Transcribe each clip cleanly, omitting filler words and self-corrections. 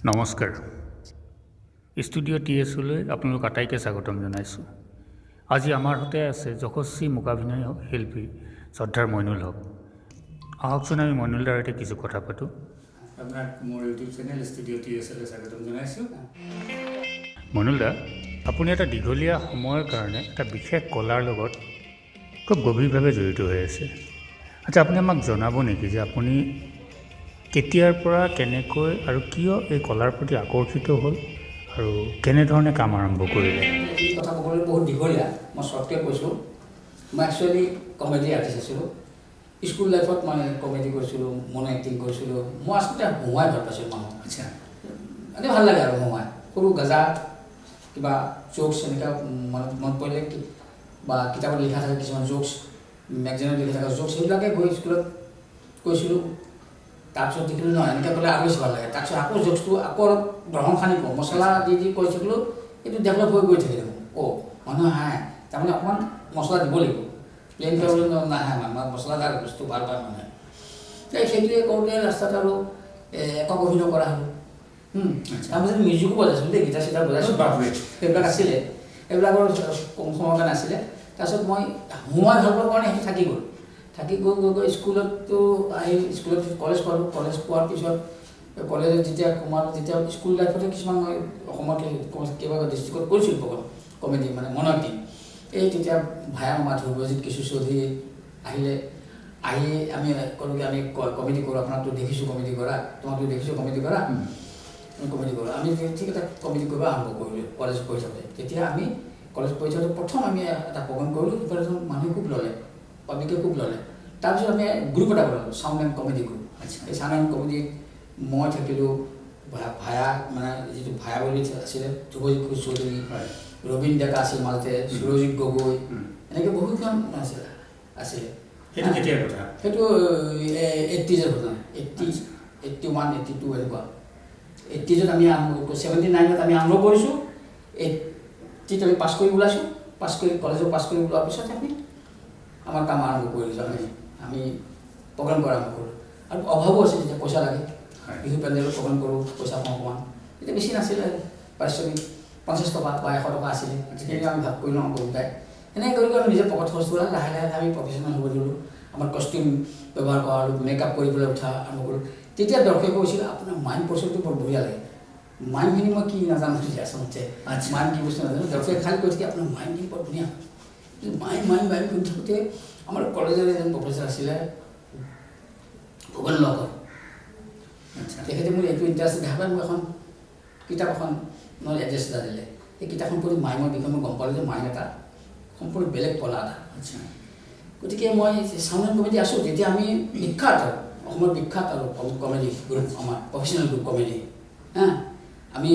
নমস্কাৰ ষ্টুডিঅ' TSলৈ আপোনালোক আটাইকে স্বাগতম জনাইছোঁ। আজি আমাৰ সৈতে আছে যশস্বী মূকাভিনয় শিল্পী শ্ৰদ্ধাৰ মইনুল হক। আহকচোন আমি মইনুল দাৰ সৈতে কিছু কথা পাতোঁ। আপোনাক মোৰ ইউটিউব চেনেল ষ্টুডিঅ' TSলৈ স্বাগতম জনাইছোঁ। মইনুল দা, আপুনি এটা দীঘলীয়া সময়ৰ কাৰণে এটা বিশেষ কলাৰ লগত খুব গভীৰভাৱে জড়িত হৈ আছে। আচ্ছা, আপুনি আমাক জনাব নেকি যে আপুনি কেতিয়াৰ পৰা কেনেকৈ আৰু কিয় এই কলাৰ প্ৰতি আকৰ্ষিত হ'ল আৰু কেনেধৰণে কাম আৰম্ভ কৰিলে? এই কথা ক'বলৈ বহুত দীঘলীয়া, মই শ্বৰ্টকৈ কৈছোঁ। মই একচুৱেলি কমেডি আৰ্টিষ্ট আছিলোঁ। স্কুল লাইফত মই কমেডি কৰিছিলোঁ, মনো এক্টিং কৰিছিলোঁ। মই আচলতে হঁহুৱাই ভাল পাইছিলোঁ মানুহ। আচ্ছা, মানে ভাল লাগে আৰু হঁহুৱাই। সৰু গাজা কিবা জোকছ এনেকুৱা মনত পৰিলে বা কিতাপত লিখা থাকে কিছুমান জোকছ, মেগাজিনত লিখা থকা জোকছ, সেইবিলাকে গৈ স্কুলত কৈছিলোঁ। তাৰপিছত দেখিলোঁ নহয় এনেকৈ ক'লে আৰু বেছি ভাল লাগে। তাৰপিছত আকৌ জোকছটো আকৌ অলপ গ্ৰহণ সানি কওঁ, মছলা দি কৈ থাকিলোঁ, এইটো ডেভেলপ হৈ গৈ থাকিলে। মানুহে হাঁহে, তাৰমানে অকণমান মছলা দিব লাগিব। প্লেইন কৰিবলৈ নাহে মানুহ, মছলাদাৰ বস্তু ভাল পায় মানুহে। সেইটোৱে কৰোঁতে ৰাস্তাত আৰু একক অভিনয় কৰা হ'ল। তাৰপিছত মিউজিকো বজাইছিলোঁ দেই, গীটাৰ চিটাৰ বজাইছোঁ, সেইবিলাক আছিলে। এইবিলাকৰ কম সময়ৰ কাৰণে আছিলে। তাৰপিছত মই হঁহুৱাই ভাল পোৱাৰ কাৰণে সেইটো থাকি গ'ল। থাকি গৈ স্কুলতো আহি স্কুলত কলেজ পালোঁ। কলেজ পোৱাৰ পিছত কলেজত যেতিয়া সোমালোঁ, তেতিয়া স্কুল লাইফতে কিছুমান মই অসমত কেইবা ডিষ্ট্ৰিক্টত কৰিছিলোঁ প্ৰগ্ৰাম কমেডি, মানে মনো এক্টিং। এই তেতিয়া ভায়া মামা ধ্ৰুৱজিৎ কিশোৰ চৌধুৰী আহিলে, আহি আমি ক'লোঁ কি আমি কমেডি কৰোঁ, আপোনাকতো দেখিছোঁ কমেডি কৰা, তোমাকতো দেখিছোঁ কমেডি কৰা, আমি কমেডি কৰোঁ। আমি ঠিক এটা কমেডি কৰিব আৰম্ভ কৰিলোঁ কলেজ পঢ়ি থাকোঁতে। তেতিয়া আমি কলেজ পঢ়ি থাকোঁতে প্ৰথম আমি এটা প্ৰগ্ৰাম কৰিলোঁ, সেইফালে মানুহে খুব ল'লে, পাব্লিকে খুব ল'লে। তাৰপিছত আমি গ্ৰুপ এটা বনালোঁ, চাউণ্ড এণ্ড কমেডি গ্ৰুপ। এই চাউণ্ড এণ্ড কমেডিত মই থাকিলোঁ, ভায়া মানে যিটো ভায়া বুলি আছিলে ধ্ৰুৱজিৎ কিশোৰ চৌধুৰী, ৰবীন ডেকা আছিল মাজতে, সুৰজিৎ গগৈ, এনেকৈ বহুতখন আছিলে। সেইটো কেতিয়াৰ কথা? সেইটো 80s ঘটনা, 81, 82 এনেকুৱা। 80s আমি 79ত আমি আৰম্ভ কৰিছোঁ। 80ত আমি পাছ কৰি ওলাইছোঁ। কলেজত পাছ কৰি ওলোৱাৰ পিছত আমি আমাৰ কাম আৰম্ভ কৰিছোঁ। আমি প্ৰগ্ৰাম কৰা আৰম্ভ কৰোঁ। আৰু অভাৱো আছিল, যেতিয়া পইচা লাগে। বিহু পেণ্ডেলত প্ৰগ্ৰাম কৰোঁ, পইচা পাওঁ অকণমান। তেতিয়া বেছি নাছিলে, পাৰিশ্ৰমিক 50 টকা বা 100 টকা আছিলে। যিখিনি আমি ভাগ কৰি লওঁ বহুতাই। এনেকৈ কৰি আমি নিজে পকেট খৰচ কৰা, লাহে লাহে আমি প্ৰফেশ্যনেল হ'ব দিলোঁ। আমাৰ কষ্টিউম ব্যৱহাৰ কৰা আৰু মেকআপ কৰি পেলাই উঠা আৰম্ভ কৰোঁ। তেতিয়া দৰ্শকে কৈছিল, আপোনাৰ মাইণ্ড প্ৰচেছটো বৰ বঢ়িয়া লাগে। মাইণ্ডখিনি মই কি নাজানো আচলতে, মাইণ্ড কি বস্তু নাজানো। দৰ্শকে খালি কৈ থাকে আপোনাৰ মাইণ্ডখিনি বৰ ধুনীয়া। মাইণ্ড কৰি থাকোঁতে আমাৰ কলেজৰ এজন প্ৰফেচাৰ আছিলে ভূৱন লগৰ। তেখেতে মোৰ এইটো ইণ্টাৰেষ্ট দেখা পাই মোক এখন কিতাপ এখন এড্ৰেছ এটা দিলে। সেই কিতাপখন পঢ়ি মাইমৰ বিষয়ে মই গম পালোঁ যে মাইম এটা সম্পূৰ্ণ বেলেগ কলা এটা। গতিকে মই চাউণ্ড এণ্ড কমেডি আছোঁ। তেতিয়া আমি বিখ্যাত আৰু অসমৰ বিখ্যাত আৰু কমেডি গ্ৰুপ, আমাৰ প্ৰফেশ্যনেল গ্ৰুপ কমেডি। আমি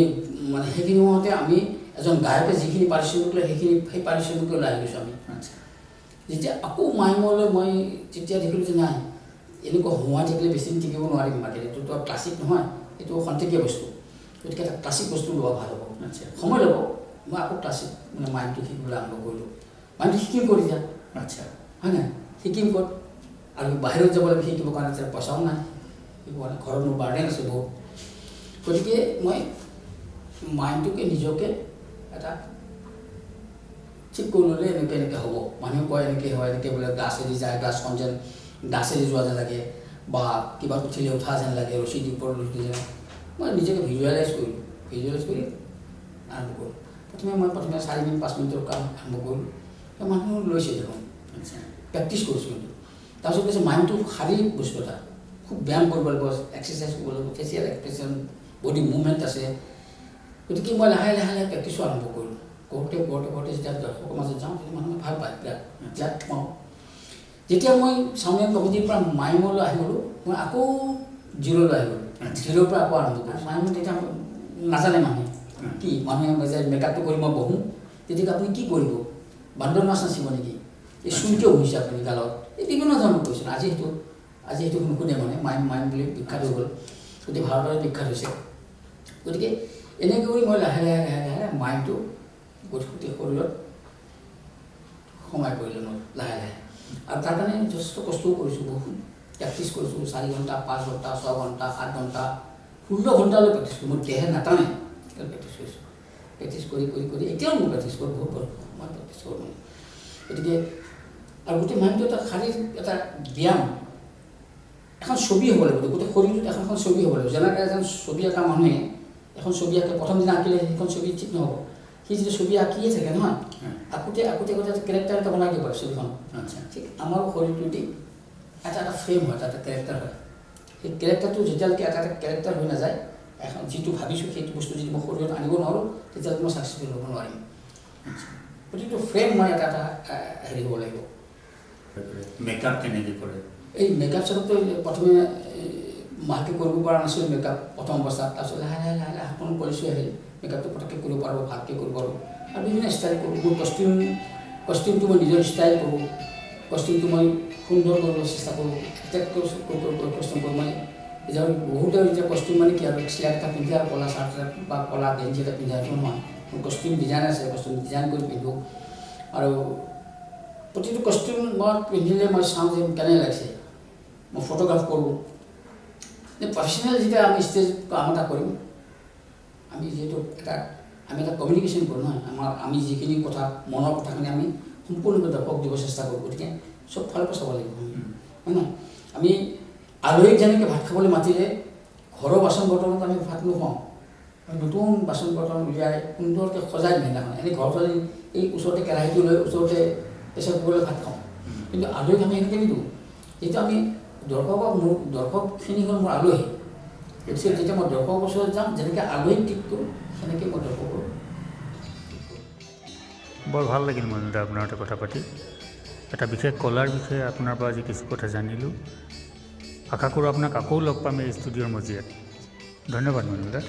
মানে সেইখিনি সময়তে আমি এজন গায়কে যিখিনি পাৰিশ্ৰমিক লয় সেই পাৰিশ্ৰমিক লৈ আহি গৈছোঁ আমি। যেতিয়া আকৌ মাইমলৈ মই তেতিয়া দেখিলোঁ যে নাই, এনেকুৱা হঁহুৱাই থাকিলে বেছি দিন থাকিব নোৱাৰিম মাটিত, এইটোতো ক্লাছিক নহয়, এইটো খন্তেকীয়া বস্তু। গতিকে এটা ক্লাছিক বস্তু লোৱা ভাল হ'ব, সময় ল'ব। মই আকৌ ক্লাছিক মানে মাইমটো শিকিবলৈ আৰম্ভ কৰিলোঁ। মাইমটো শিকিম কৰি দিয়া, হয় নাই, শিকিম ক'ত, আৰু বাহিৰত যাব লাগিব শিকিবৰ কাৰণে, তেতিয়া পইচাও নাই, শিকিব কাৰণে ঘৰত মোৰ বাৰ্ডেন আছে বহুত। গতিকে মই মাইমটোকে নিজকে এটা ঠিক কৰি ল'লে এনেকৈ হ'ব। মানুহে কয় এনেকৈ হয়, এনেকৈ বোলে গ্লাছেদি যায়, গ্লাছখন যেন গ্লাছেদি যোৱা যেন লাগে, বা কিবা উঠিলে উঠা যেন লাগে, ৰছী দি ওপৰত উঠি যেন। মই নিজকে ভিজুৱেলাইজ কৰি আৰম্ভ কৰোঁ। প্ৰথমে 4 মিনিট 5 মিনিটৰ কাম আৰম্ভ কৰিলোঁ। মানুহ লৈছে দেখোন, প্ৰেক্টিছ কৰিছোঁ। কিন্তু তাৰপিছত কৈছে মাইণ্ডটো শাৰীৰিক বস্তু এটা, খুব ব্যায়াম কৰিব লাগিব, এক্সাৰচাইজ কৰিব লাগিব, ফেচিয়েল এক্সপ্ৰেছন, বডি মুভমেণ্ট আছে। গতিকে মই লাহে লাহে প্ৰেক্টিছো আৰম্ভ কৰিলোঁ। কৰোঁতে যেতিয়া দৰ্শকৰ মাজত যাওঁ, তেতিয়া মানুহে ভাল পায়, বিৰাট পাওঁ। যেতিয়া মই চাউণ্ড এণ্ড কমেডিৰ পৰা মাইমলৈ আহি গ'লোঁ, মই আকৌ জিৰ'লৈ আহি গ'লোঁ। জিৰ'ৰ পৰা আকৌ আৰম্ভ কৰিলোঁ। মাইমত তেতিয়া নাজানে মানুহে কি, মানুহে যে মেকআপটো কৰি মই বহোঁ, তেতিয়া আপুনি কি কৰিব, বান্দৰ মাছ নাচিব নেকি, এই চুন কিয় হৈছে আপুনি গালত, এই বিভিন্ন ধৰণৰ কৈছিল। আজি সেইটো নুশুনে মানে, মাইম বুলি বিখ্যাত হৈ গ'ল, গোটেই ভাৰতৰে বিখ্যাত হৈছে। গতিকে এনেকৈ কৰি মই লাহে লাহে মাইমটো গোটেই শৰীৰত সোমাই পৰিলোঁ মই লাহে লাহে। আৰু তাৰ কাৰণে যথেষ্ট কষ্টও কৰিছোঁ, বহুত প্ৰেক্টিছ কৰিছোঁ। 4 ঘণ্টা, 5 ঘণ্টা, 6 ঘণ্টা, 8 ঘণ্টা 16 ঘণ্টালৈ প্ৰেক্টিছ কৰোঁ, মোৰ দেহে নাটানে প্ৰেক্টিছ কৰিছোঁ। প্ৰেক্টিছ কৰি এতিয়াও মই প্ৰেক্টিছ কৰোঁ, বহুত ভাল পাওঁ মই প্ৰেক্টিছ কৰোঁ মানে। গতিকে আৰু গোটেই মাইণ্ডটো এটা শাৰীৰিক এটা ব্যায়াম, এখন ছবি হ'ব লাগিব, গোটেই শৰীৰটোত এখন ছবি হ'ব লাগিব। যেনেকৈ এজন ছবি আঁকা মানুহে এখন ছবি আঁকে, প্ৰথম দিনা আঁকিলে সেইখন ছবি ঠিক নহ'ব, সি যিটো ছবি আঁকিয়ে থাকে নহয়, আকোতে কেৰেক্টাৰ এটা বনাই দিব পাৰে ছবিখন। আচ্ছা, ঠিক আমাৰ শৰীৰটোতে এটা ফ্ৰেম হয়, এটা কেৰেক্টাৰ হয়। সেই কেৰেক্টাৰটো যেতিয়ালৈকে এটা কেৰেক্টাৰ হৈ নাযায়, এখন যিটো ভাবিছোঁ সেইটো বস্তু যদি মই শৰীৰত আনিব নোৱাৰোঁ, তেতিয়ালৈকে মই ছাকচেছফুল হ'ব নোৱাৰিম। প্ৰতিটো ফ্ৰেম মই এটা হেৰি হ'ব লাগিব। মেকআপ কেনেকৈ কৰে? এই মেকআপ চেকআপটো প্ৰথমে মাকে কৰিব পৰা নাছিলোঁ মেকআপ প্ৰথম অৱস্থাত, তাৰপিছত লাহে লাহে সম্পূৰ্ণ কৰিছোঁ। আহি মেকআপটো পটককৈ কৰিব পাৰোঁ, ভালকৈ কৰিব পাৰোঁ, আৰু বিভিন্ন ষ্টাইল কৰোঁ। মোৰ কষ্টিউমটো মই নিজৰ ষ্টাইল কৰোঁ, কষ্টিউমটো মই সুন্দৰ কৰিব চেষ্টা কৰোঁ, কষ্টিউম কৰোঁ। মই এতিয়া বহুতে এতিয়া কষ্টিউম মানে কি আৰু শ্লেট এটা পিন্ধে আৰু ক'লা চাৰ্ট এটা বা ক'লা গেঞ্জি এটা পিন্ধে, সেইটো নহয়। মোৰ কষ্টিউম ডিজাইন আছে, কষ্টিউম ডিজাইন কৰি পিন্ধোঁ। আৰু প্ৰতিটো কষ্টিউম মই পিন্ধিলে মই চাওঁ যে কেনে লাগিছে, মই ফটোগ্ৰাফ কৰোঁ। প্ৰফেশ্যনেল যেতিয়া আমি ষ্টেজ কাম এটা কৰিম, আমি যিহেতু আমি এটা কমিউনিকেশ্যন কৰোঁ নহয়, আমি যিখিনি কথা মনৰ কথাখিনি আমি সম্পূৰ্ণৰূপে দৰ্শক দিব চেষ্টা কৰোঁ। গতিকে চব ফালৰ পৰা চাব লাগিব, হয় নহয়? আমি আলহীক যেনেকৈ ভাত খাবলৈ মাতিলে ঘৰৰ বাচন বৰ্তনত আমি ভাত নোখোৱাওঁ, আমি নতুন বাচন বৰ্তন উলিয়াই সুন্দৰকৈ সজাই সেইদিনাখন। এনেই ঘৰত এই ওচৰতে কেৰাহীটো লৈ ওচৰতে প্ৰেছাৰ কুকাৰলৈ ভাত খাওঁ, কিন্তু আলহীক আমি এনেকৈ নিদিওঁ। যিহেতু আমি দৰ্শকখিনি হ'ল মোৰ আলহী, গতিকে যেতিয়া মই দৰ্শকৰ ওচৰত যাম, যেনেকৈ আলহীক ট্ৰিট কৰোঁ সেনেকৈ মই দৰ্শকৰ। বৰ ভাল লাগিল মনুদা আপোনাৰ সৈতে কথা পাতি। এটা বিশেষ কলাৰ বিষয়ে আপোনাৰ পৰা আজি কিছু কথা জানিলোঁ। আশা কৰোঁ আপোনাক আকৌ লগ পাম এই ষ্টুডিঅ'ৰ মজিয়াত। ধন্যবাদ মনুদা।